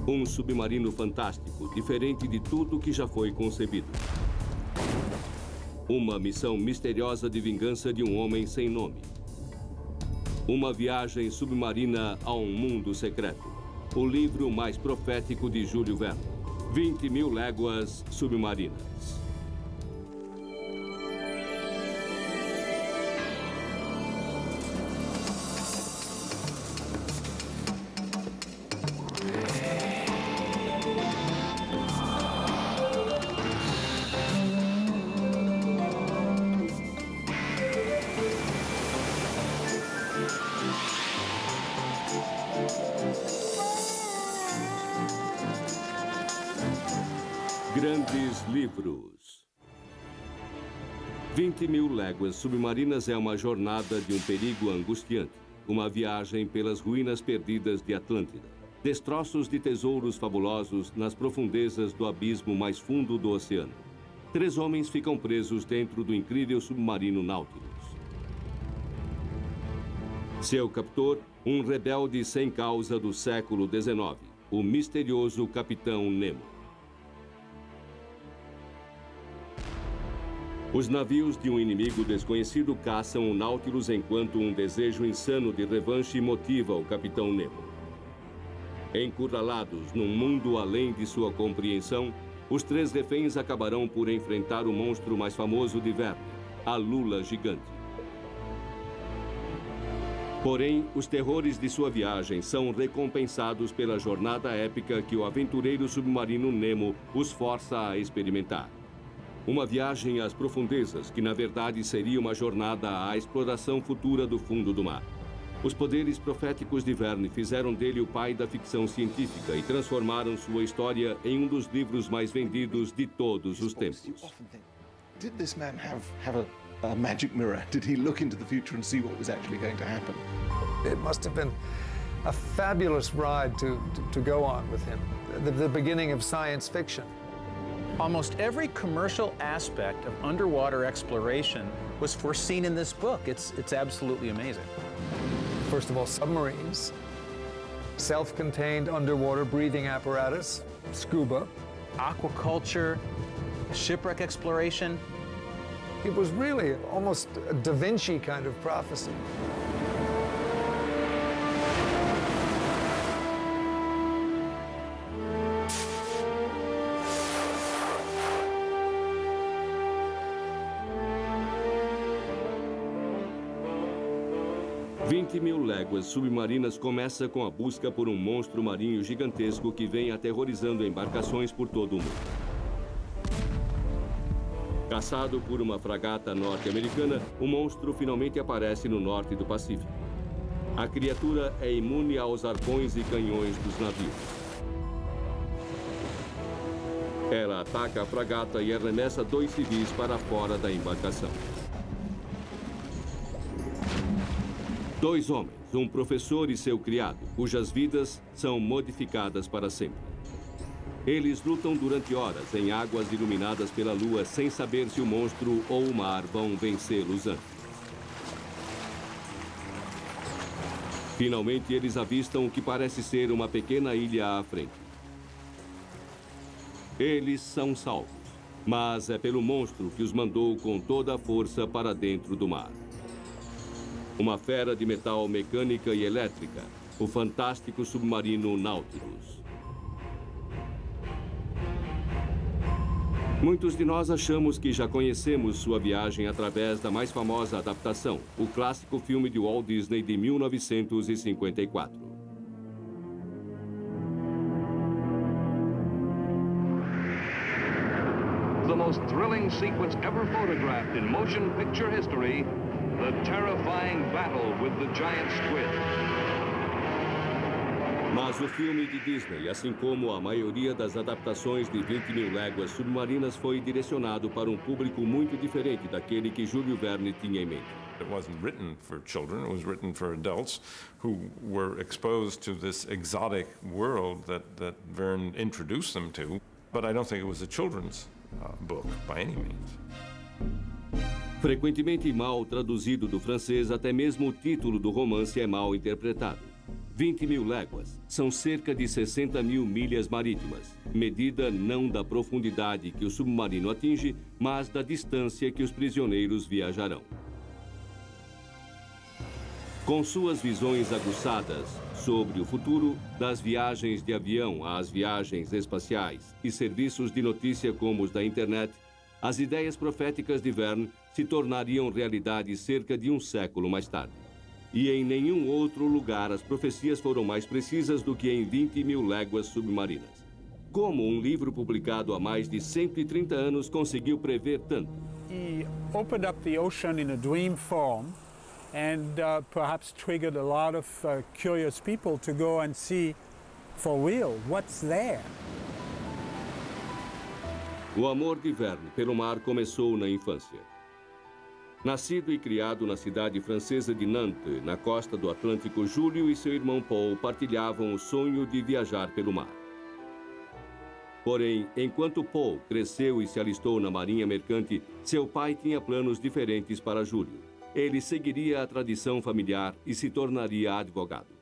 Um submarino fantástico, diferente de tudo que já foi concebido. Uma missão misteriosa de vingança de um homem sem nome. Uma viagem submarina a um mundo secreto. O livro mais profético de Júlio Verne. 20.000 léguas submarinas. Grandes livros. 20.000 léguas submarinas é uma jornada de um perigo angustiante. Uma viagem pelas ruínas perdidas de Atlântida. Destroços de tesouros fabulosos nas profundezas do abismo mais fundo do oceano. 3 homens ficam presos dentro do incrível submarino Nautilus. Seu captor, um rebelde sem causa do século XIX, o misterioso Capitão Nemo. Os navios de um inimigo desconhecido caçam o Nautilus enquanto um desejo insano de revanche motiva o Capitão Nemo. Encurralados num mundo além de sua compreensão, os 3 reféns acabarão por enfrentar o monstro mais famoso de Verne, a Lula gigante. Porém, os terrores de sua viagem são recompensados pela jornada épica que o aventureiro submarino Nemo os força a experimentar. Uma viagem às profundezas, que na verdade seria uma jornada à exploração futura do fundo do mar. Os poderes proféticos de Verne fizeram dele o pai da ficção científica e transformaram sua história em um dos livros mais vendidos de todos os tempos. Did this man have a magic mirror? Did he look into the future and see what was actually going to happen? It must have been a fabulous ride to go on with him, the beginning of science fiction. Almost every commercial aspect of underwater exploration was foreseen in this book. It's absolutely amazing. First of all, submarines, self-contained underwater breathing apparatus, scuba. Aquaculture, shipwreck exploration. It was really almost a Da Vinci kind of prophecy. Mil léguas submarinas começa com a busca por um monstro marinho gigantesco que vem aterrorizando embarcações por todo o mundo. Caçado por uma fragata norte-americana, o monstro finalmente aparece no norte do Pacífico. A criatura é imune aos arpões e canhões dos navios. Ela ataca a fragata e arremessa 2 civis para fora da embarcação. 2 homens, um professor e seu criado, cujas vidas são modificadas para sempre. Eles lutam durante horas em águas iluminadas pela lua sem saber se o monstro ou o mar vão vencê-los antes. Finalmente, eles avistam o que parece ser uma pequena ilha à frente. Eles são salvos, mas é pelo monstro que os mandou com toda a força para dentro do mar. Uma fera de metal mecânica e elétrica, o fantástico submarino Nautilus. Muitos de nós achamos que já conhecemos sua viagem através da mais famosa adaptação, o clássico filme de Walt Disney de 1954. The most thrilling sequence ever photographed in motion picture history, the terrifying battle with the giant squid. Mas o filme de Disney, assim como a maioria das adaptações de 20.000 léguas submarinas, foi direcionado para um público muito diferente daquele que Júlio Verne tinha em mente. It wasn't written for children, it was written for adults who were exposed to this exotic world that Verne introduced them to. But I don't think it was a children's book by any means. Frequentemente mal traduzido do francês, até mesmo o título do romance é mal interpretado. 20.000 léguas são cerca de 60.000 milhas marítimas, medida não da profundidade que o submarino atinge, mas da distância que os prisioneiros viajarão. Com suas visões aguçadas sobre o futuro, das viagens de avião às viagens espaciais e serviços de notícia como os da internet, as ideias proféticas de Verne se tornariam realidade cerca de um século mais tarde. E em nenhum outro lugar as profecias foram mais precisas do que em 20.000 léguas submarinas. Como um livro publicado há mais de 130 anos conseguiu prever tanto? He opened up the ocean in a dream form and perhaps triggered a lot of curious people to go and see for real what's there. O amor de Verne pelo mar começou na infância. Nascido e criado na cidade francesa de Nantes, na costa do Atlântico, Júlio e seu irmão Paul partilhavam o sonho de viajar pelo mar. Porém, enquanto Paul cresceu e se alistou na marinha mercante, seu pai tinha planos diferentes para Júlio. Ele seguiria a tradição familiar e se tornaria advogado.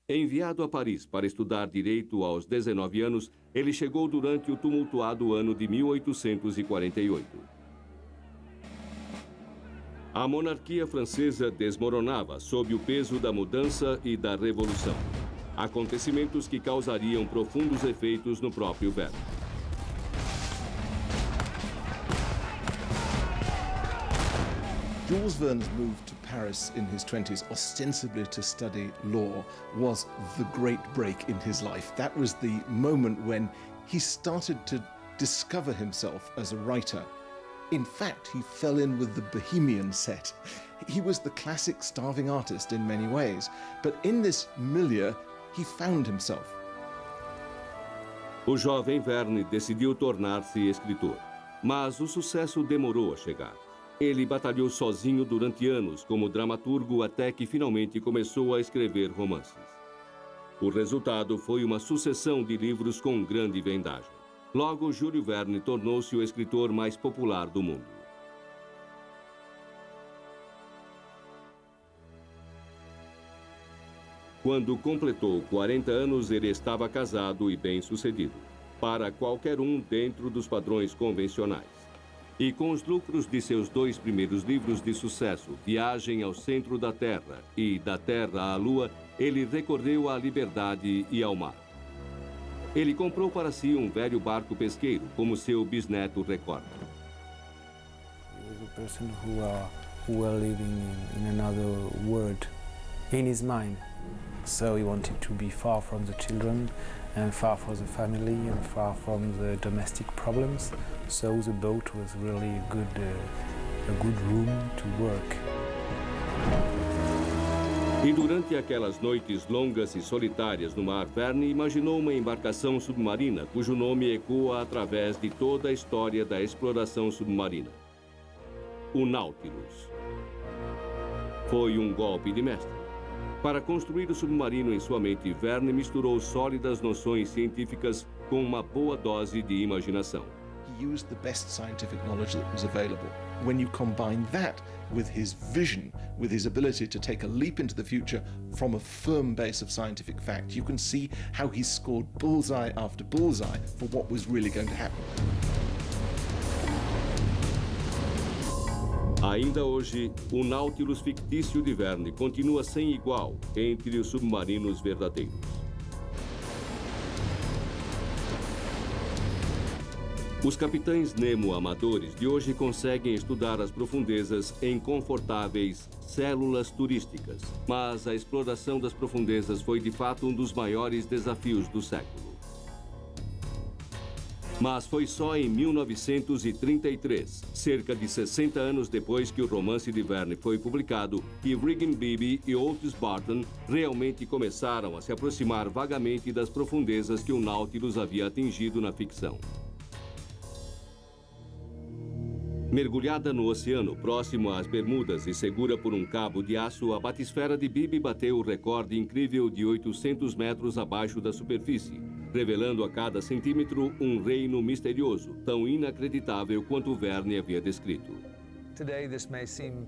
Enviado a Paris para estudar direito aos 19 anos, ele chegou durante o tumultuado ano de 1848. A monarquia francesa desmoronava sob o peso da mudança e da revolução. Acontecimentos que causariam profundos efeitos no próprio Verne. Jules Verne's move to Paris in his 20s, ostensibly to study law, was the great break in his life. That was the moment when he started to discover himself as a writer. In fact, he fell in with the Bohemian set. He was the classic starving artist in many ways, but in this milieu, he found himself. O jovem Verne decidiu tornar-se escritor, mas o sucesso demorou a chegar. Ele batalhou sozinho durante anos como dramaturgo até que finalmente começou a escrever romances. O resultado foi uma sucessão de livros com grande vendagem. Logo, Júlio Verne tornou-se o escritor mais popular do mundo. Quando completou 40 anos, ele estava casado e bem-sucedido, para qualquer um dentro dos padrões convencionais. E com os lucros de seus 2 primeiros livros de sucesso, Viagem ao Centro da Terra e Da Terra à Lua, ele recorreu à liberdade e ao mar. Ele comprou para si um velho barco pesqueiro, como seu bisneto recorda. He was a person who were living in another world in his mind. So he wanted to be far from the children and far from the family and far from the domestic problems. So the boat was really a good room to work. E durante aquelas noites longas e solitárias no mar, Verne imaginou uma embarcação submarina cujo nome ecoa através de toda a história da exploração submarina. O Nautilus. Foi um golpe de mestre. Para construir o submarino em sua mente, Verne misturou sólidas noções científicas com uma boa dose de imaginação. He used the best scientific knowledge that was available. When you combine that with his vision, with his ability to take a leap into the future from a firm base of scientific fact, you can see how he scored bullseye after bullseye for what was really going to happen. Ainda hoje, o Nautilus fictício de Verne continua sem igual entre os submarinos verdadeiros. Os capitães Nemo amadores de hoje conseguem estudar as profundezas em confortáveis células turísticas, mas a exploração das profundezas foi de fato um dos maiores desafios do século. Mas foi só em 1933, cerca de 60 anos depois que o romance de Verne foi publicado, que Regan Beebe e Otis Barton realmente começaram a se aproximar vagamente das profundezas que o Nautilus havia atingido na ficção. Mergulhada no oceano próximo às Bermudas e segura por um cabo de aço, a batisfera de Beebe bateu o recorde incrível de 800 metros abaixo da superfície, revelando a cada centímetro um reino misterioso, tão inacreditável quanto Verne havia descrito. Today this may seem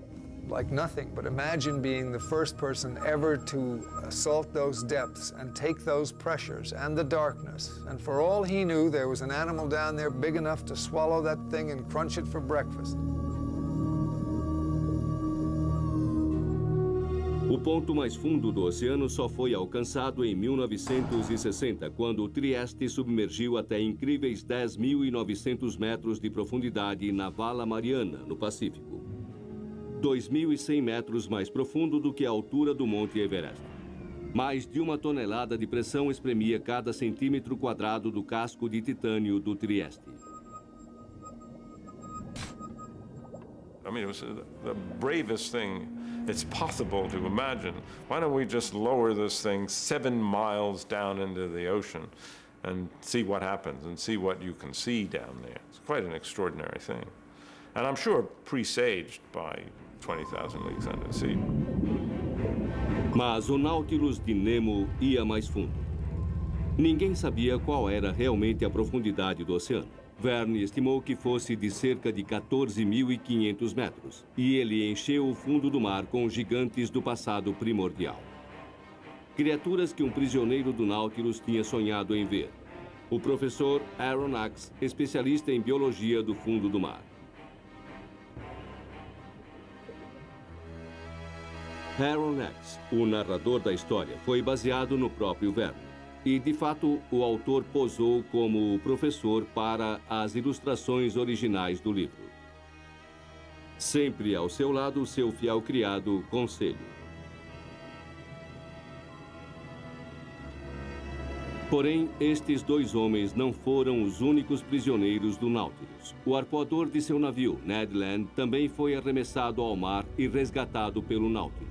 like nothing, but imagine being the first person ever to assault those depths and take those pressures and the darkness. And for all he knew, there was an animal down there big enough to swallow that thing and crunch it for breakfast. O ponto mais fundo do oceano só foi alcançado em 1960, quando o Trieste submergiu até incríveis 10.900 metros de profundidade na Vala Mariana, no Pacífico. 2.100 metros mais profundo do que a altura do Monte Everest. Mais de 1 tonelada de pressão espremia cada centímetro quadrado do casco de titânio do Trieste. I mean, it was the bravest thing it's possible to imagine. Why don't we just lower this thing 7 miles down into the ocean and see what happens and see what you can see down there? It's quite an extraordinary thing. And I'm sure presaged by 20,000 Leagues Under the Sea. Mas o Nautilus de Nemo ia mais fundo. Ninguém sabia qual era realmente a profundidade do oceano. Verne estimou que fosse de cerca de 14.500 metros, e ele encheu o fundo do mar com gigantes do passado primordial. Criaturas que um prisioneiro do Nautilus tinha sonhado em ver. O professor Aaron Axe, especialista em biologia do fundo do mar. Aaron Axe, o narrador da história, foi baseado no próprio Verne. E, de fato, o autor posou como o professor para as ilustrações originais do livro. Sempre ao seu lado, seu fiel criado, Conselho. Porém, estes dois homens não foram os únicos prisioneiros do Nautilus. O arpoador de seu navio, Ned Land, também foi arremessado ao mar e resgatado pelo Nautilus.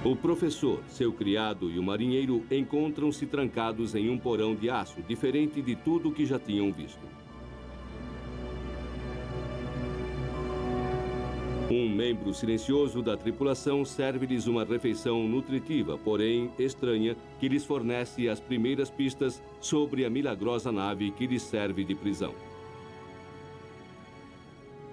O professor, seu criado e o marinheiro encontram-se trancados em um porão de aço, diferente de tudo que já tinham visto. Um membro silencioso da tripulação serve-lhes uma refeição nutritiva, porém estranha, que lhes fornece as primeiras pistas sobre a milagrosa nave que lhes serve de prisão.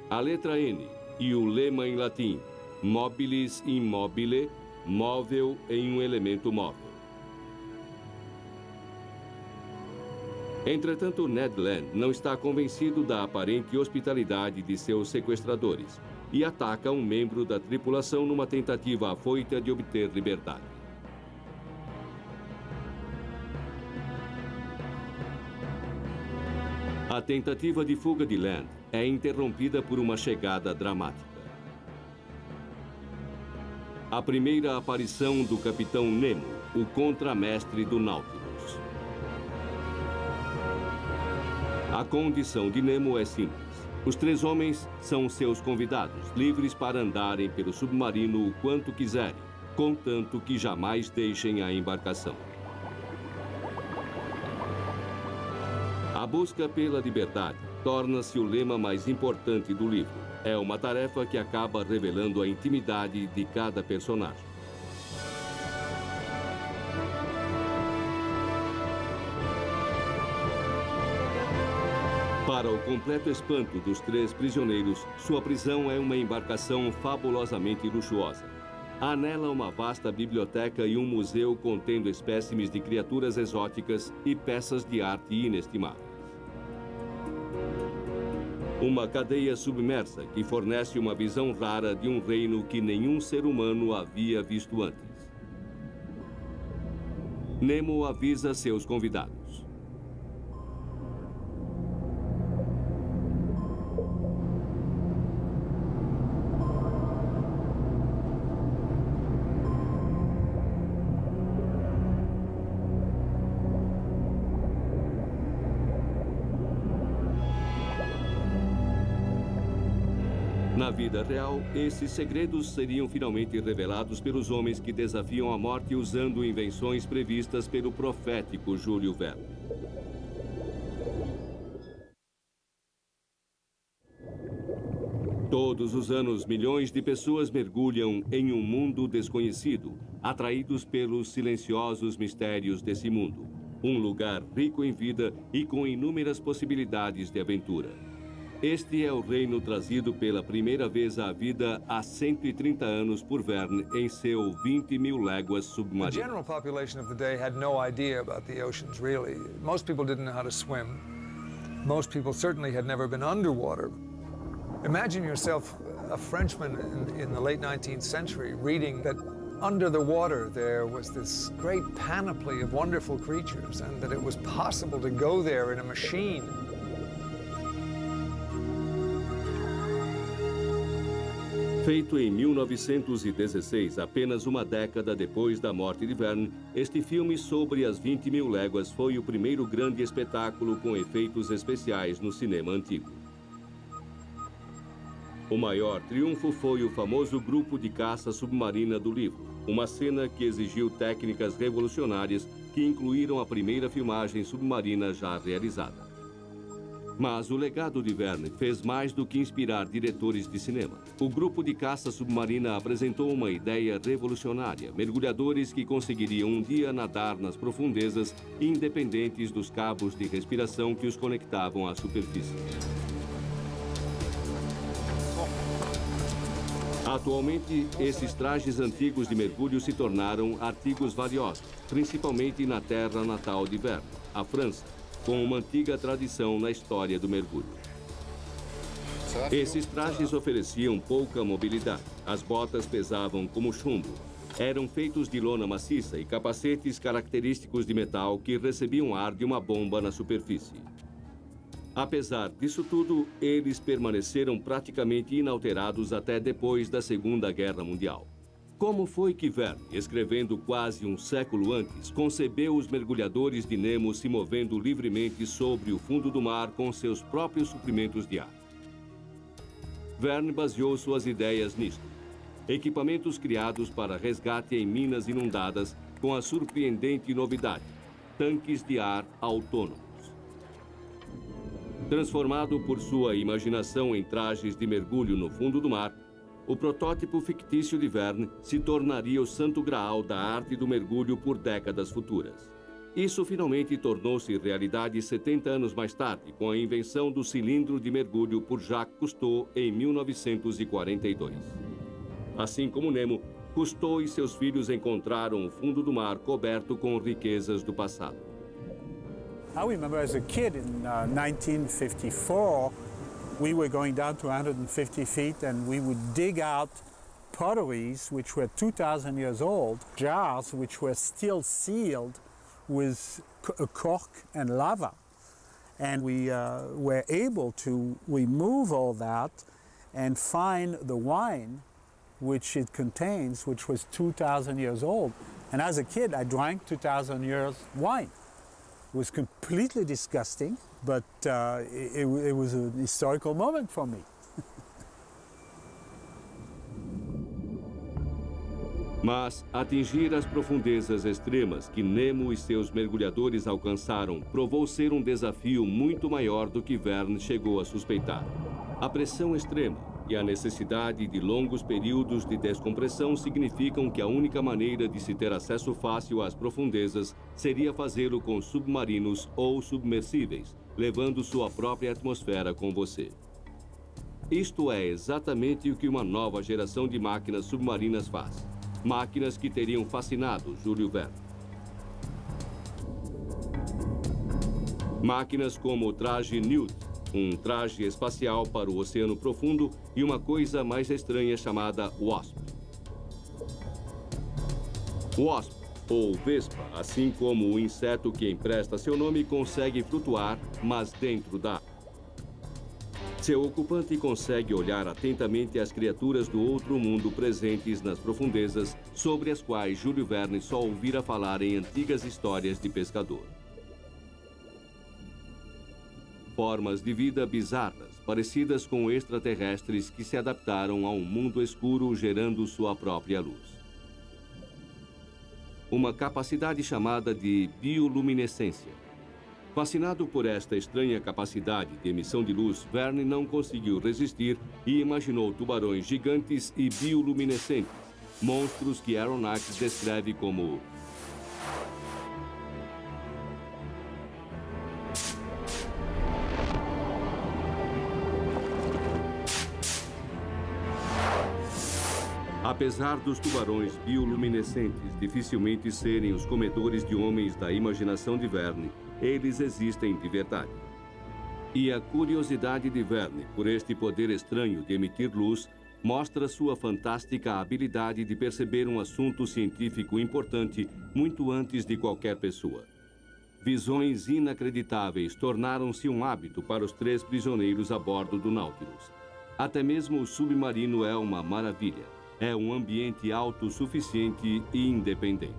A letra N e o lema em latim, mobilis in mobile, móvel em um elemento móvel. Entretanto, Ned Land não está convencido da aparente hospitalidade de seus sequestradores e ataca um membro da tripulação numa tentativa afoita de obter liberdade. A tentativa de fuga de Land é interrompida por uma chegada dramática. A primeira aparição do Capitão Nemo, o contramestre do Nautilus. A condição de Nemo é simples. Os três homens são seus convidados, livres para andarem pelo submarino o quanto quiserem, contanto que jamais deixem a embarcação. A busca pela liberdade torna-se o lema mais importante do livro. É uma tarefa que acaba revelando a intimidade de cada personagem. Para o completo espanto dos três prisioneiros, sua prisão é uma embarcação fabulosamente luxuosa. Há nela uma vasta biblioteca e um museu contendo espécimes de criaturas exóticas e peças de arte inestimáveis. Uma cadeia submersa que fornece uma visão rara de um reino que nenhum ser humano havia visto antes. Nemo avisa seus convidados. Na vida real, esses segredos seriam finalmente revelados pelos homens que desafiam a morte usando invenções previstas pelo profético Júlio Verne. Todos os anos, milhões de pessoas mergulham em um mundo desconhecido, atraídos pelos silenciosos mistérios desse mundo. Um lugar rico em vida e com inúmeras possibilidades de aventura. Este é o reino trazido pela primeira vez à vida há 130 anos por Verne em seu 20.000 léguas The submarino. general population of the day had no idea about the oceans, really. Most people didn't know how to swim. Most people certainly had never been underwater. Imagine yourself a Frenchman in the late 19th century reading that under the water there was this great panoply of wonderful creatures and that it was possible to go there in a machine. Feito em 1916, apenas uma década depois da morte de Verne, este filme sobre as 20.000 léguas foi o primeiro grande espetáculo com efeitos especiais no cinema antigo. O maior triunfo foi o famoso grupo de caça submarina do livro, uma cena que exigiu técnicas revolucionárias que incluíram a primeira filmagem submarina já realizada. Mas o legado de Verne fez mais do que inspirar diretores de cinema. O grupo de caça submarina apresentou uma ideia revolucionária, mergulhadores que conseguiriam um dia nadar nas profundezas, independentes dos cabos de respiração que os conectavam à superfície. Atualmente, esses trajes antigos de mergulho se tornaram artigos valiosos, principalmente na terra natal de Verne, a França, com uma antiga tradição na história do mergulho. Esses trajes ofereciam pouca mobilidade. As botas pesavam como chumbo. Eram feitos de lona maciça e capacetes característicos de metal que recebiam ar de uma bomba na superfície. Apesar disso tudo, eles permaneceram praticamente inalterados até depois da Segunda Guerra Mundial. Como foi que Verne, escrevendo quase um século antes, concebeu os mergulhadores de Nemo se movendo livremente sobre o fundo do mar com seus próprios suprimentos de ar? Verne baseou suas ideias nisto. Equipamentos criados para resgate em minas inundadas com a surpreendente novidade: tanques de ar autônomos. Transformado por sua imaginação em trajes de mergulho no fundo do mar, o protótipo fictício de Verne se tornaria o santo graal da arte do mergulho por décadas futuras. Isso finalmente tornou-se realidade 70 anos mais tarde, com a invenção do cilindro de mergulho por Jacques Cousteau em 1942. Assim como Nemo, Cousteau e seus filhos encontraram o fundo do mar coberto com riquezas do passado. I remember as a kid in 1954, we were going down to 150 feet and we would dig out potteries which were 2,000 years old, jars which were still sealed with a cork and lava. And we were able to remove all that and find the wine which it contains, which was 2,000 years old. And as a kid, I drank 2,000 years wine. It was completely disgusting, but it was a historical moment for me. Mas atingir as profundezas extremas que Nemo e seus mergulhadores alcançaram provou ser um desafio muito maior do que Verne chegou a suspeitar. A pressão extrema e a necessidade de longos períodos de descompressão significam que a única maneira de se ter acesso fácil às profundezas seria fazê-lo com submarinos ou submersíveis, levando sua própria atmosfera com você. Isto é exatamente o que uma nova geração de máquinas submarinas faz. Máquinas que teriam fascinado Júlio Verne. Máquinas como o traje Newt, um traje espacial para o oceano profundo, e uma coisa mais estranha chamada Wasp. Wasp, ou vespa, assim como o inseto que empresta seu nome, consegue flutuar, mas dentro da água. Seu ocupante consegue olhar atentamente as criaturas do outro mundo presentes nas profundezas, sobre as quais Júlio Verne só ouvira falar em antigas histórias de pescador. Formas de vida bizarras, parecidas com extraterrestres que se adaptaram a um mundo escuro gerando sua própria luz. Uma capacidade chamada de bioluminescência. Fascinado por esta estranha capacidade de emissão de luz, Verne não conseguiu resistir e imaginou tubarões gigantes e bioluminescentes, monstros que Aronnax descreve como Apesar dos tubarões bioluminescentes dificilmente serem os comedores de homens da imaginação de Verne, eles existem de verdade. E a curiosidade de Verne por este poder estranho de emitir luz mostra sua fantástica habilidade de perceber um assunto científico importante muito antes de qualquer pessoa. Visões inacreditáveis tornaram-se um hábito para os 3 prisioneiros a bordo do Nautilus. Até mesmo o submarino é uma maravilha. É um ambiente autossuficiente e independente.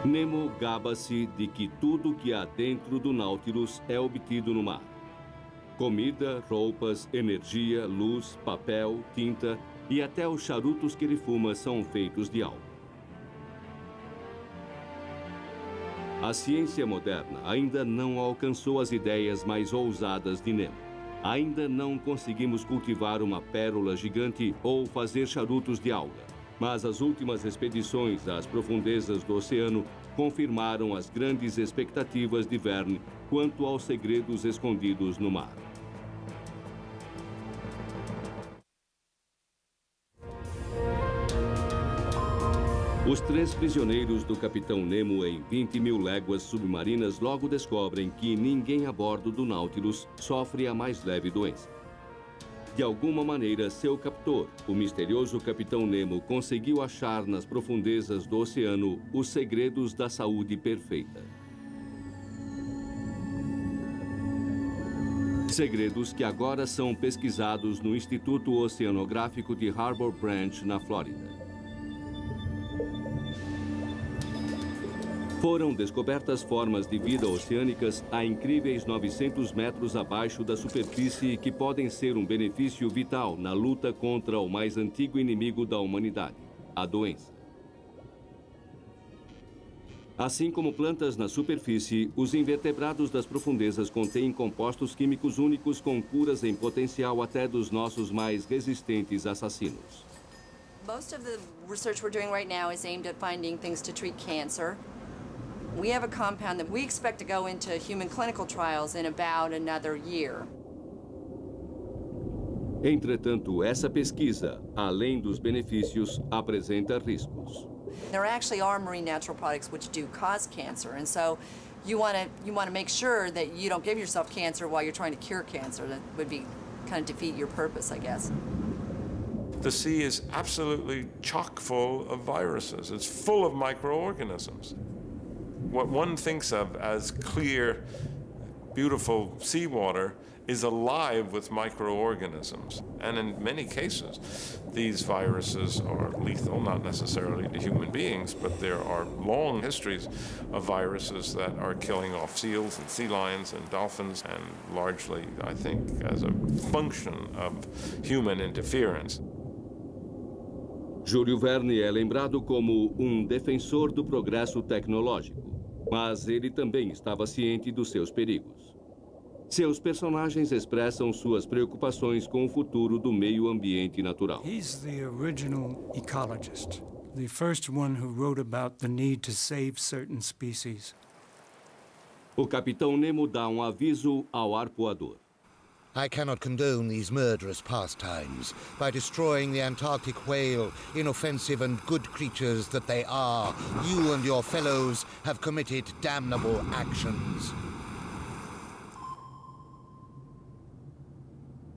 Nemo gaba-se de que tudo que há dentro do Nautilus é obtido no mar. Comida, roupas, energia, luz, papel, tinta e até os charutos que ele fuma são feitos de álcool. A ciência moderna ainda não alcançou as ideias mais ousadas de Nemo. Ainda não conseguimos cultivar uma pérola gigante ou fazer charutos de alga. Mas as últimas expedições às profundezas do oceano confirmaram as grandes expectativas de Verne quanto aos segredos escondidos no mar. Os 3 prisioneiros do Capitão Nemo em 20.000 léguas submarinas logo descobrem que ninguém a bordo do Nautilus sofre a mais leve doença. De alguma maneira, seu captor, o misterioso Capitão Nemo, conseguiu achar nas profundezas do oceano os segredos da saúde perfeita. Segredos que agora são pesquisados no Instituto Oceanográfico de Harbor Branch, na Flórida. Foram descobertas formas de vida oceânicas a incríveis 900 metros abaixo da superfície que podem ser um benefício vital na luta contra o mais antigo inimigo da humanidade, a doença. Assim como plantas na superfície, os invertebrados das profundezas contêm compostos químicos únicos com curas em potencial até dos nossos mais resistentes assassinos. Most of the research we're doing right now is aimed at finding things to treat cancer. We have a compound that we expect to go into human clinical trials in about another year. Entretanto, essa pesquisa, além dos benefícios, apresenta riscos. There actually are marine natural products which do cause cancer, and so you want to make sure that you don't give yourself cancer while you're trying to cure cancer. That would be kind of defeat your purpose, I guess. The sea is absolutely chock full of viruses. It's full of microorganisms. What one thinks of as clear, beautiful seawater is alive with microorganisms. And in many cases, these viruses are lethal, not necessarily to human beings, but there are long histories of viruses that are killing off seals and sea lions and dolphins, and largely, I think, as a function of human interference. Júlio Verne é lembrado como um defensor do progresso tecnológico, mas ele também estava ciente dos seus perigos. Seus personagens expressam suas preocupações com o futuro do meio ambiente natural. He's the original ecologist, the first one who wrote about the need to save certain species. O Capitão Nemo dá um aviso ao arpoador. I cannot condone these murderous pastimes. By destroying the Antarctic whale, inoffensive and good creatures that they are, you and your fellows have committed damnable actions.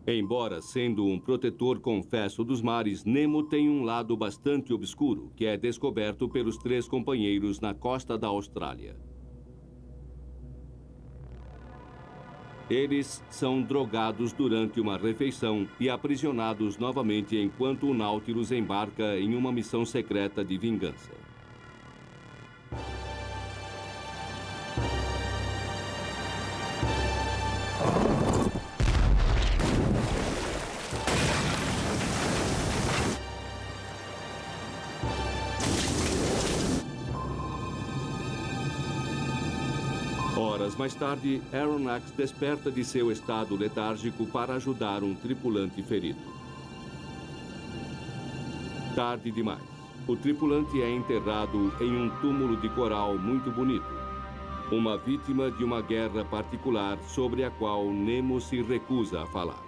Embora sendo um protetor confesso dos mares, Nemo tem um lado bastante obscuro, que é descoberto pelos 3 companheiros na costa da Austrália. Eles são drogados durante uma refeição e aprisionados novamente enquanto o Nautilus embarca em uma missão secreta de vingança. Horas mais tarde, Aronnax desperta de seu estado letárgico para ajudar um tripulante ferido. Tarde demais. O tripulante é enterrado em um túmulo de coral muito bonito. Uma vítima de uma guerra particular sobre a qual Nemo se recusa a falar.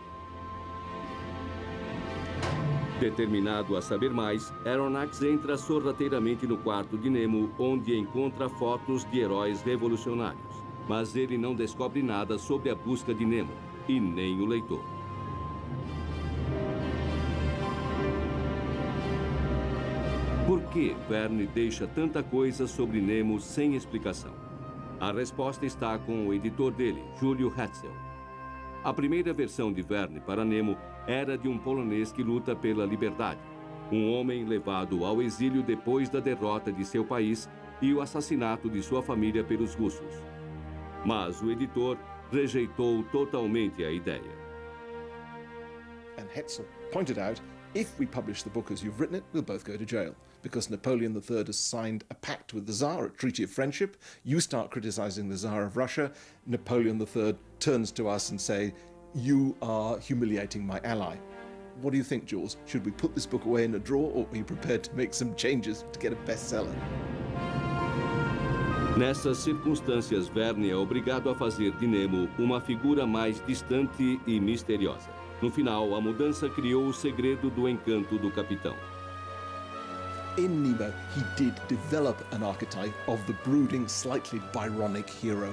Determinado a saber mais, Aronnax entra sorrateiramente no quarto de Nemo, onde encontra fotos de heróis revolucionários. Mas ele não descobre nada sobre a busca de Nemo, e nem o leitor. Por que Verne deixa tanta coisa sobre Nemo sem explicação? A resposta está com o editor dele, Júlio Hetzel. A primeira versão de Verne para Nemo era de um polonês que luta pela liberdade, um homem levado ao exílio depois da derrota de seu país e o assassinato de sua família pelos russos. Mas o editor rejeitou totalmente a ideia. And Hetzel pointed out, if we publish the book as you've written it, we'll both go to jail. Because Napoleon III has signed a pact with the Tsar, a treaty of friendship. You start criticizing the Tsar of Russia. Napoleon III turns to us and say, you are humiliating my ally. What do you think, Jules? Should we put this book away in a drawer, or are you prepared to make some changes to get a bestseller? Nessas circunstâncias, Verne é obrigado a fazer de Nemo uma figura mais distante e misteriosa. No final, a mudança criou o segredo do encanto do capitão. In Nemo, he did develop an archetype of the brooding, slightly Byronic hero,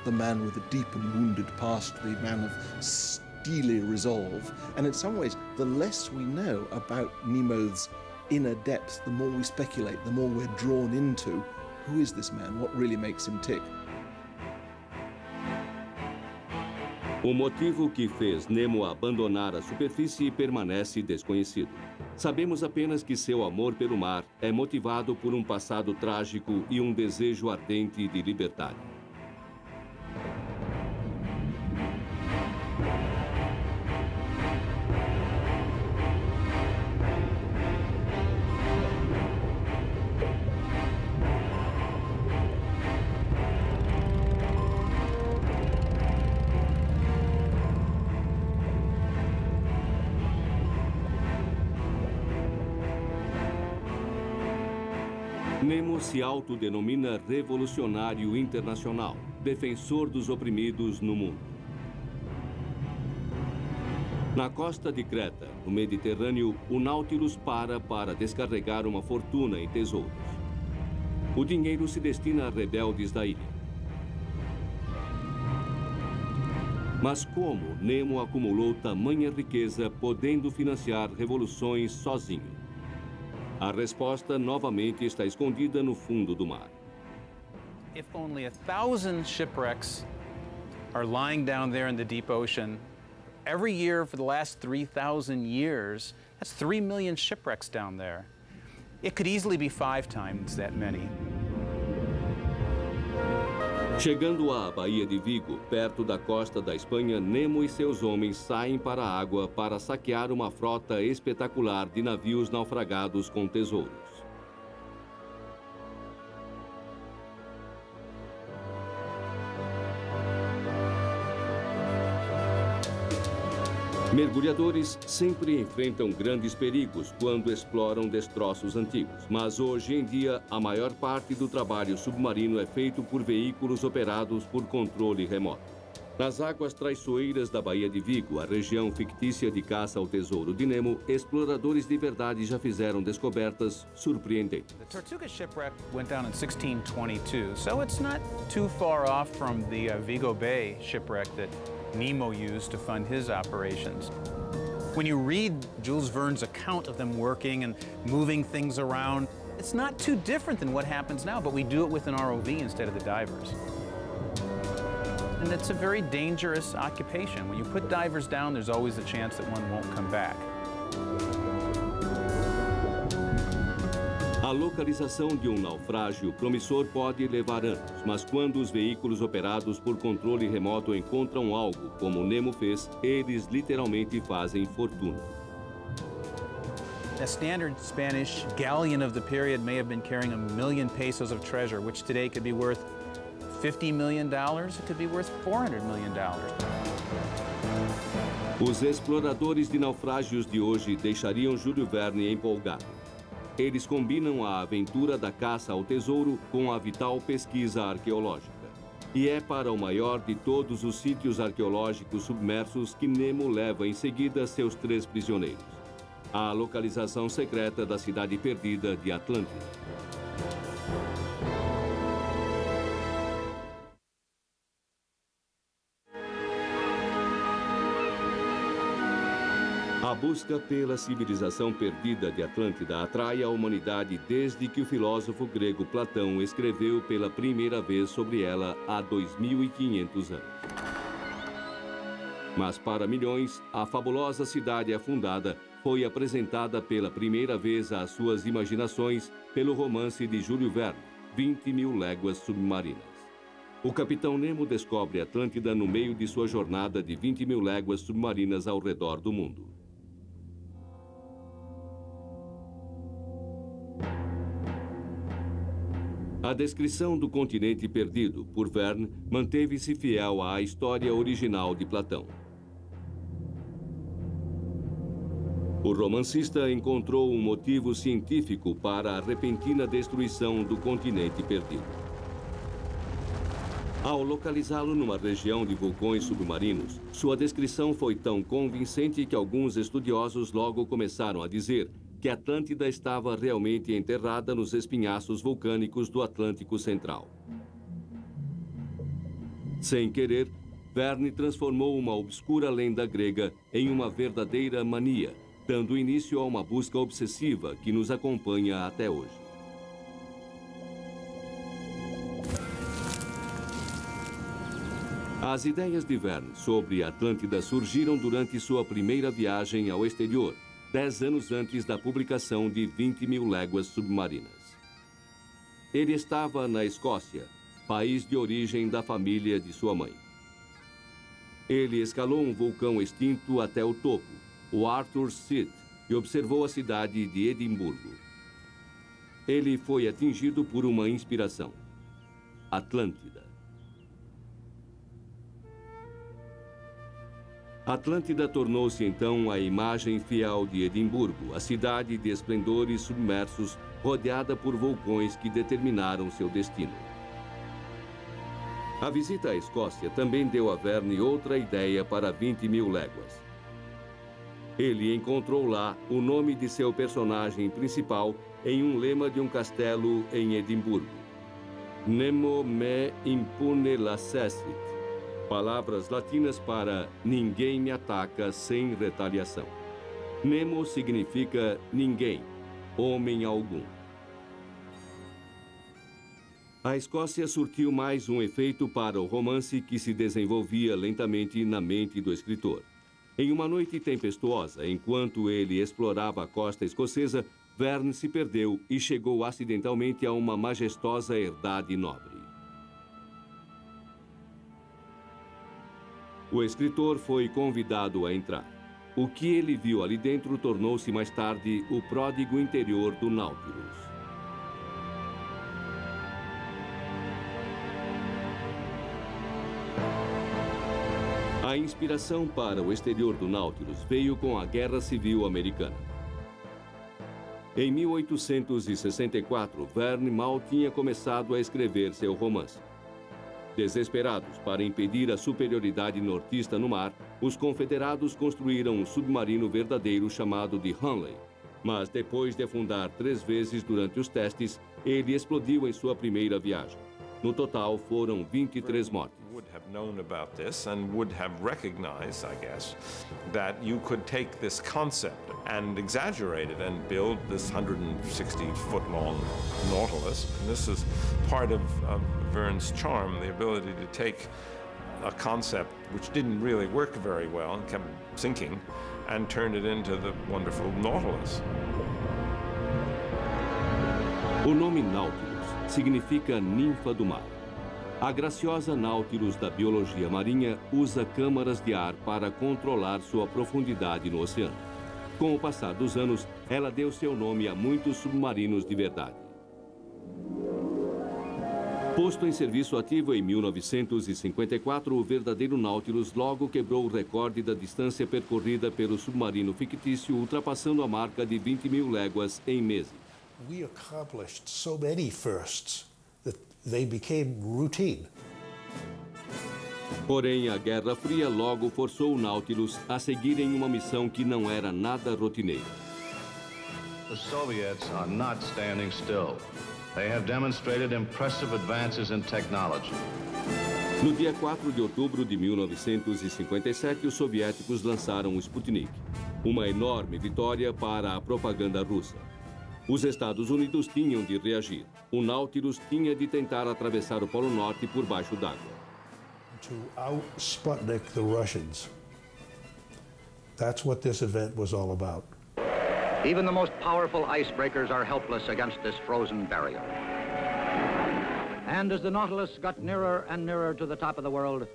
the man with a deep and wounded past, the man of steely resolve. And in some ways, the less we know about Nemo's inner depths, the more we speculate, the more we're drawn into who is this man, what really makes him tick. O motivo que fez Nemo abandonar a superfície permanece desconhecido. Sabemos apenas que seu amor pelo mar é motivado por um passado trágico e um desejo ardente de liberdade. Nemo se autodenomina revolucionário internacional, defensor dos oprimidos no mundo. Na costa de Creta, no Mediterrâneo, o Nautilus para descarregar uma fortuna em tesouros. O dinheiro se destina a rebeldes da ilha. Mas como Nemo acumulou tamanha riqueza, podendo financiar revoluções sozinho? A resposta novamente está escondida no fundo do mar. If only 1,000 shipwrecks are lying down there in the deep ocean, every year for the last 3,000 years, that's 3 million shipwrecks down there. It could easily be 5 times that many. Chegando à Baía de Vigo, perto da costa da Espanha, Nemo e seus homens saem para a água para saquear uma frota espetacular de navios naufragados com tesouros. Mergulhadores sempre enfrentam grandes perigos quando exploram destroços antigos, mas hoje em dia a maior parte do trabalho submarino é feito por veículos operados por controle remoto. Nas águas traiçoeiras da Baía de Vigo, a região fictícia de caça ao tesouro de Nemo, exploradores de verdade já fizeram descobertas surpreendentes. The Tortuga shipwreck went down in 1622, so it's not too far off from the Vigo Bay shipwreck that Nemo used to fund his operations. When you read Jules Verne's account of them working and moving things around, it's not too different than what happens now, but we do it with an ROV instead of the divers. And it's a very dangerous occupation. When you put divers down, there's always a chance that one won't come back. A localização de um naufrágio promissor pode levar anos, mas quando os veículos operados por controle remoto encontram algo, como Nemo fez, eles literalmente fazem fortuna. A standard Spanish galleon of the period may have been carrying 1 million pesos of treasure, which today could be worth $50 million. It could be worth $400 million. Os exploradores de naufrágios de hoje deixariam Júlio Verne empolgado. Eles combinam a aventura da caça ao tesouro com a vital pesquisa arqueológica. E é para o maior de todos os sítios arqueológicos submersos que Nemo leva em seguida seus 3 prisioneiros. A localização secreta da cidade perdida de Atlântida. A busca pela civilização perdida de Atlântida atrai a humanidade desde que o filósofo grego Platão escreveu pela primeira vez sobre ela há 2500 anos. Mas para milhões, a fabulosa cidade afundada foi apresentada pela primeira vez às suas imaginações pelo romance de Júlio Verne, 20.000 Léguas Submarinas. O capitão Nemo descobre Atlântida no meio de sua jornada de 20.000 léguas submarinas ao redor do mundo. A descrição do continente perdido por Verne manteve-se fiel à história original de Platão. O romancista encontrou um motivo científico para a repentina destruição do continente perdido. Ao localizá-lo numa região de vulcões submarinos, sua descrição foi tão convincente que alguns estudiosos logo começaram a dizer que Atlântida estava realmente enterrada nos espinhaços vulcânicos do Atlântico Central. Sem querer, Verne transformou uma obscura lenda grega em uma verdadeira mania, dando início a uma busca obsessiva que nos acompanha até hoje. As ideias de Verne sobre Atlântida surgiram durante sua primeira viagem ao exterior, 10 anos antes da publicação de 20.000 Léguas Submarinas. Ele estava na Escócia, país de origem da família de sua mãe. Ele escalou um vulcão extinto até o topo, o Arthur's Seat, e observou a cidade de Edimburgo. Ele foi atingido por uma inspiração: Atlântida. Atlântida tornou-se então a imagem fiel de Edimburgo, a cidade de esplendores submersos, rodeada por vulcões que determinaram seu destino. A visita à Escócia também deu a Verne outra ideia para 20.000 léguas. Ele encontrou lá o nome de seu personagem principal em um lema de um castelo em Edimburgo: Nemo me impune lacessit. Palavras latinas para ninguém me ataca sem retaliação. Nemo significa ninguém, homem algum. A Escócia surtiu mais um efeito para o romance que se desenvolvia lentamente na mente do escritor. Em uma noite tempestuosa, enquanto ele explorava a costa escocesa, Verne se perdeu e chegou acidentalmente a uma majestosa herdade nobre. O escritor foi convidado a entrar. O que ele viu ali dentro tornou-se mais tarde o pródigo interior do Nautilus. A inspiração para o exterior do Nautilus veio com a Guerra Civil Americana. Em 1864, Verne mal tinha começado a escrever seu romance. Desesperados para impedir a superioridade nortista no mar, os confederados construíram um submarino verdadeiro chamado de Hunley. Mas depois de afundar 3 vezes durante os testes, ele explodiu em sua primeira viagem. No total, foram 23 mortes. Would have known about this and would have recognized, I guess, that you could take this concept and exaggerate it and build this 160-foot-long Nautilus. And this is part of Verne's charm, the ability to take a concept which didn't really work very well and kept sinking and turn it into the wonderful Nautilus. O nome Nautilus significa ninfa do mar. A graciosa Nautilus da biologia marinha usa câmaras de ar para controlar sua profundidade no oceano. Com o passar dos anos, ela deu seu nome a muitos submarinos de verdade. Posto em serviço ativo em 1954, o verdadeiro Nautilus logo quebrou o recorde da distância percorrida pelo submarino fictício, ultrapassando a marca de 20.000 léguas em meses. We accomplished so many firsts that they became routine. Porém, a Guerra Fria logo forçou o Nautilus a seguir em uma missão que não era nada rotineira. The Soviets are not standing still. They have demonstrated impressive advances in technology. No dia 4 de outubro de 1957, os soviéticos lançaram o Sputnik, uma enorme vitória para a propaganda russa. Os Estados Unidos tinham de reagir. O Nautilus tinha de tentar atravessar o Polo Norte por baixo d'água. To out-Sputnik the Russians. That's what this event was all about. Even the most powerful icebreakers are helpless against this frozen barrier. And as the Nautilus got nearer and nearer to the top of the world,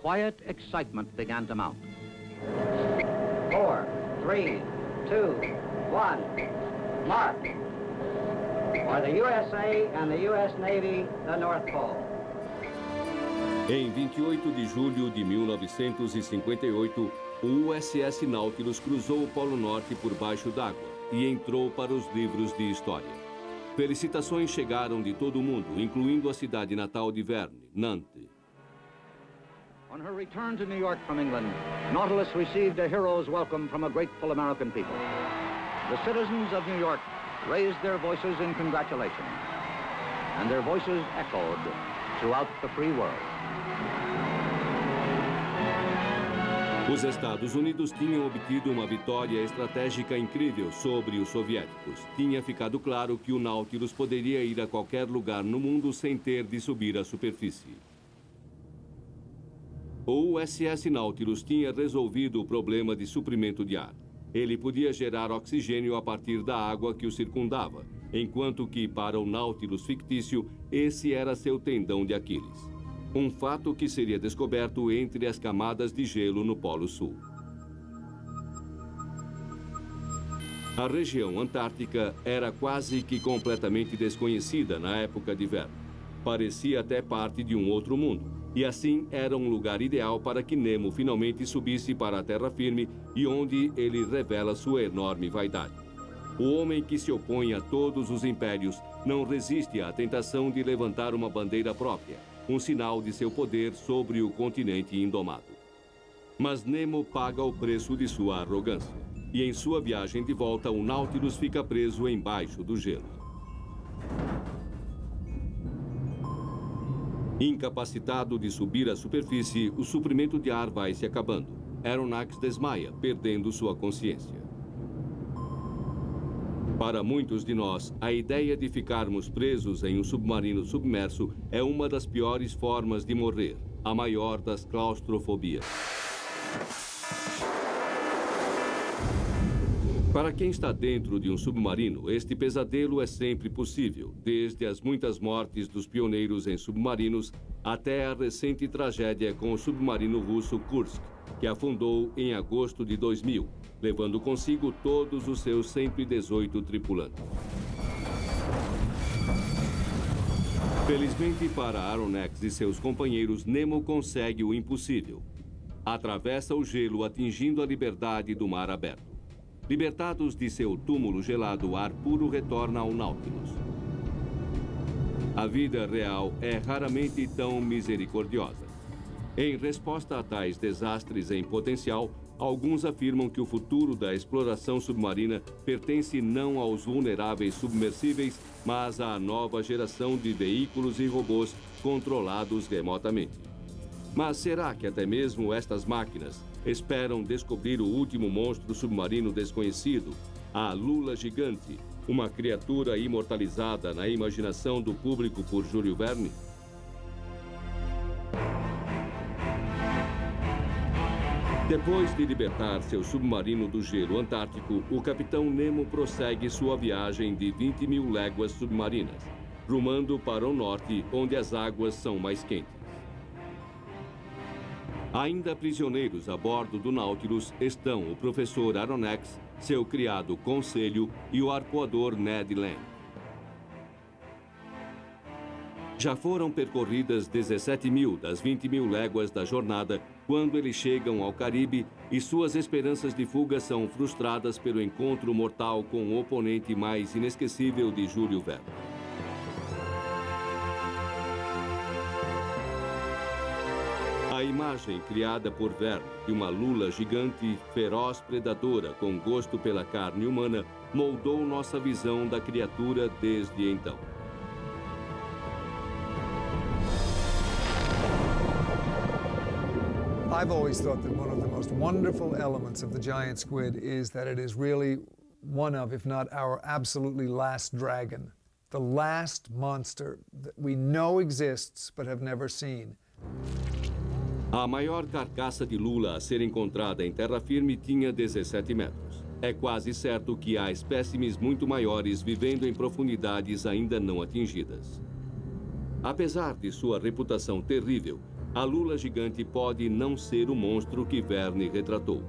quiet excitement began to mount. 4, 3, 2, 1, mark! For the USA and the US Navy, the North Pole. Em 28 de julho de 1958, o USS Nautilus cruzou o Polo Norte por baixo d'água e entrou para os livros de história. Felicitações chegaram de todo o mundo, incluindo a cidade natal de Verne, Nantes. On her return to New York from England, Nautilus received a hero's welcome from a grateful American people. The citizens of New York raised their voices in congratulation, and their voices echoed throughout the free world. Os Estados Unidos tinham obtido uma vitória estratégica incrível sobre os soviéticos. Tinha ficado claro que o Nautilus poderia ir a qualquer lugar no mundo sem ter de subir à superfície. O USS Nautilus tinha resolvido o problema de suprimento de ar. Ele podia gerar oxigênio a partir da água que o circundava, enquanto que, para o Nautilus fictício, esse era seu tendão de Aquiles. Um fato que seria descoberto entre as camadas de gelo no Polo Sul. A região antártica era quase que completamente desconhecida na época de Verne. Parecia até parte de um outro mundo, e assim era um lugar ideal para que Nemo finalmente subisse para a terra firme e onde ele revela sua enorme vaidade. O homem que se opõe a todos os impérios não resiste à tentação de levantar uma bandeira própria, um sinal de seu poder sobre o continente indomado. Mas Nemo paga o preço de sua arrogância, e em sua viagem de volta, o Nautilus fica preso embaixo do gelo. Incapacitado de subir à superfície, o suprimento de ar vai se acabando. Aronnax desmaia, perdendo sua consciência. Para muitos de nós, a ideia de ficarmos presos em um submarino submerso é uma das piores formas de morrer, a maior das claustrofobias. Para quem está dentro de um submarino, este pesadelo é sempre possível, desde as muitas mortes dos pioneiros em submarinos até a recente tragédia com o submarino russo Kursk, que afundou em agosto de 2000, levando consigo todos os seus 118 tripulantes. Felizmente para Aronnax e seus companheiros, Nemo consegue o impossível. Atravessa o gelo, atingindo a liberdade do mar aberto. Libertados de seu túmulo gelado, o ar puro retorna ao Nautilus. A vida real é raramente tão misericordiosa. Em resposta a tais desastres em potencial, alguns afirmam que o futuro da exploração submarina pertence não aos vulneráveis submersíveis, mas à nova geração de veículos e robôs controlados remotamente. Mas será que até mesmo estas máquinas esperam descobrir o último monstro submarino desconhecido, a Lula Gigante, uma criatura imortalizada na imaginação do público por Júlio Verne? Depois de libertar seu submarino do gelo antártico, o capitão Nemo prossegue sua viagem de 20.000 léguas submarinas, rumando para o norte, onde as águas são mais quentes. Ainda prisioneiros a bordo do Nautilus estão o professor Aronnax, seu criado Conselho e o arpoador Ned Land. Já foram percorridas 17.000 das 20.000 léguas da jornada quando eles chegam ao Caribe e suas esperanças de fuga são frustradas pelo encontro mortal com o oponente mais inesquecível de Júlio Verne. imagem criada por Verne de uma lula gigante, feroz predadora com gosto pela carne humana, moldou nossa visão da criatura desde então. I've always thought that one of the most wonderful elements of the giant squid is that it is really one of, if not our absolutely last dragon. The last monster that we know exists but have never seen. A maior carcaça de lula a ser encontrada em terra firme tinha 17 metros. É quase certo que há espécimes muito maiores vivendo em profundidades ainda não atingidas. Apesar de sua reputação terrível, a lula gigante pode não ser o monstro que Verne retratou.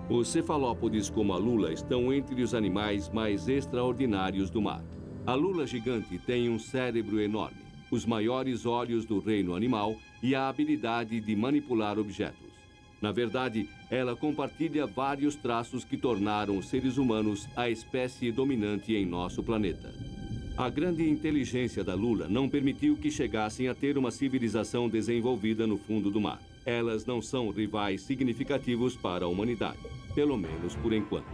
Os cefalópodes como a lula estão entre os animais mais extraordinários do mar. A lula gigante tem um cérebro enorme, os maiores olhos do reino animal e a habilidade de manipular objetos. Na verdade, ela compartilha vários traços que tornaram os seres humanos a espécie dominante em nosso planeta. A grande inteligência da lula não permitiu que chegassem a ter uma civilização desenvolvida no fundo do mar. Elas não são rivais significativos para a humanidade, pelo menos por enquanto.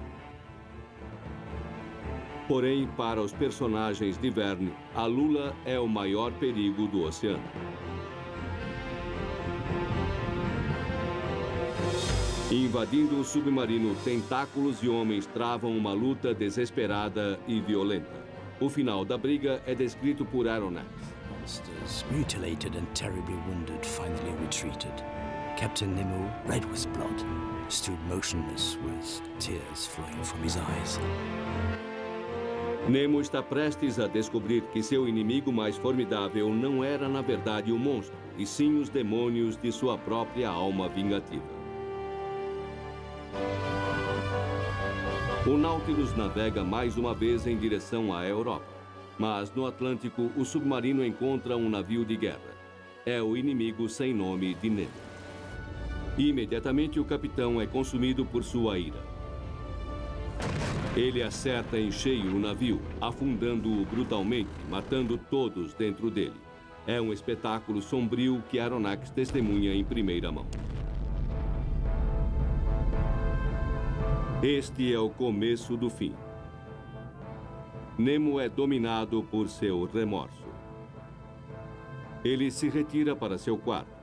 Porém, para os personagens de Verne, a lula é o maior perigo do oceano. Invadindo o submarino, tentáculos e homens travam uma luta desesperada e violenta. O final da briga é descrito por Aronnax. Monsters, mutilated and terribly wounded, finally retreated. Captain Nemo, red with blood, stood motionless with tears flowing from his eyes. Nemo está prestes a descobrir que seu inimigo mais formidável não era, na verdade, o monstro, e sim os demônios de sua própria alma vingativa. O Nautilus navega mais uma vez em direção à Europa. Mas no Atlântico, o submarino encontra um navio de guerra. É o inimigo sem nome de Nemo. Imediatamente, o capitão é consumido por sua ira. Ele acerta em cheio o navio, afundando-o brutalmente, matando todos dentro dele. É um espetáculo sombrio que Aronnax testemunha em primeira mão. Este é o começo do fim. Nemo é dominado por seu remorso. Ele se retira para seu quarto,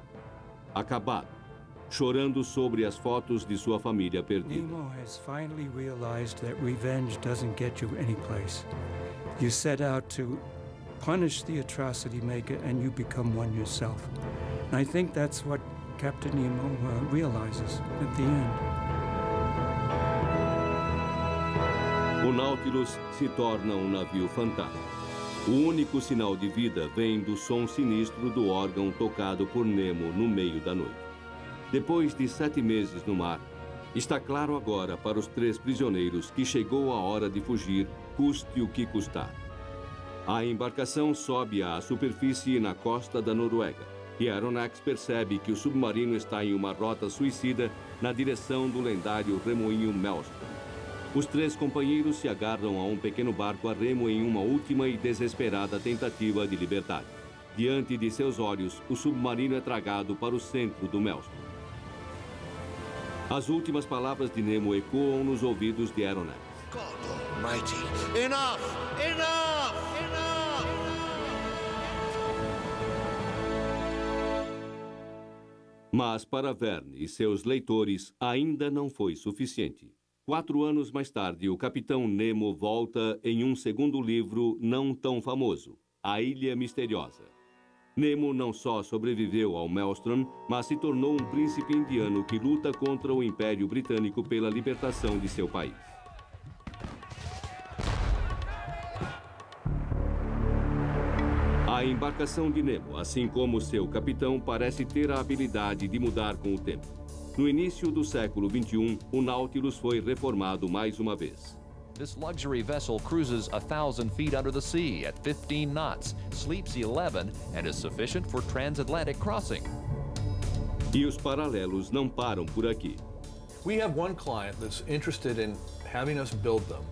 acabado, chorando sobre as fotos de sua família perdida. Nemo has finally realized that revenge doesn't get you anyplace. You set out to punish the atrocity maker and you become one yourself. And I think that's what Captain Nemo realizes at the end. O Nautilus se torna um navio fantasma. O único sinal de vida vem do som sinistro do órgão tocado por Nemo no meio da noite. Depois de 7 meses no mar, está claro agora para os 3 prisioneiros que chegou a hora de fugir, custe o que custar. A embarcação sobe à superfície na costa da Noruega e Aronnax percebe que o submarino está em uma rota suicida na direção do lendário remoinho Maelstrom. Os 3 companheiros se agarram a um pequeno barco a remo em uma última e desesperada tentativa de liberdade. Diante de seus olhos, o submarino é tragado para o centro do Maelstrom. As últimas palavras de Nemo ecoam nos ouvidos de Aronnax. God Almighty! Enough! Enough! Enough! Mas para Verne e seus leitores ainda não foi suficiente. 4 anos mais tarde, o Capitão Nemo volta em um segundo livro não tão famoso, A Ilha Misteriosa. Nemo não só sobreviveu ao Maelstrom, mas se tornou um príncipe indiano que luta contra o Império Britânico pela libertação de seu país. A embarcação de Nemo, assim como seu capitão, parece ter a habilidade de mudar com o tempo. No início do século XXI, o Nautilus foi reformado mais uma vez. This luxury vessel cruises 1,000 feet under the sea at 15 knots, sleeps 11, and is sufficient for transatlantic crossing. E os paralelos não param por aqui. We have one client that's interested in having us build them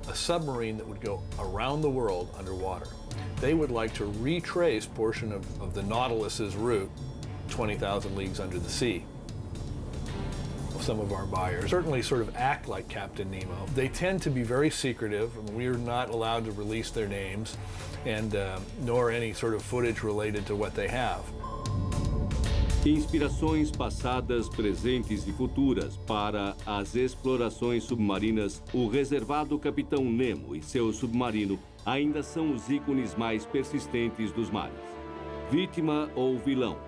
a submarine that would go around the world underwater. They would like to retrace portion of the Nautilus's route 20,000 Leagues Under the Sea. Some of our buyers certainly sort of act like Captain Nemo. They tend to be very secretive, and we're not allowed to release their names, and nor any sort of footage related to what they have. Inspirações passadas, presentes e futuras para as explorações submarinas, o reservado Capitão Nemo e seu submarino ainda são os ícones mais persistentes dos mares. Vítima ou vilão,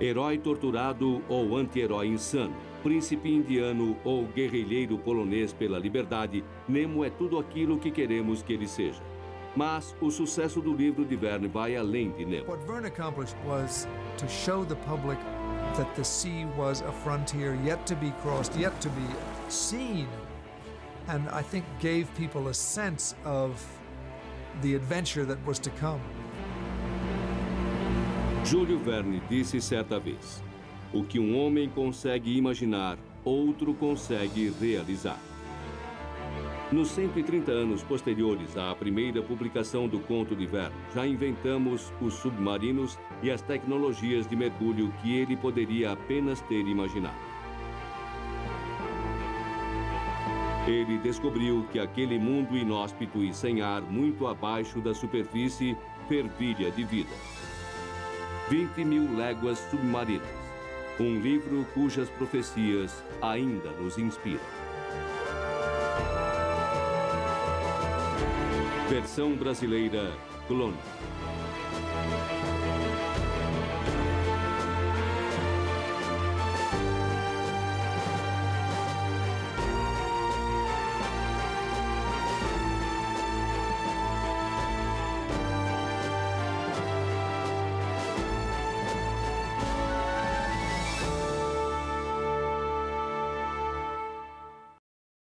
herói torturado ou anti-herói insano, príncipe indiano ou guerrilheiro polonês pela liberdade, Nemo é tudo aquilo que queremos que ele seja. Mas o sucesso do livro de Verne vai além de Nemo. What Verne accomplished was to show the public that the sea was a frontier yet to be crossed, yet to be seen, and I think gave people a sense of the adventure that was to come. Júlio Verne disse certa vez: o que um homem consegue imaginar, outro consegue realizar. Nos 130 anos posteriores à primeira publicação do conto de Verne, já inventamos os submarinos e as tecnologias de mergulho que ele poderia apenas ter imaginado. Ele descobriu que aquele mundo inóspito e sem ar muito abaixo da superfície fervilha de vida. 20.000 léguas submarinas. Um livro cujas profecias ainda nos inspiram. Versão brasileira, Clone.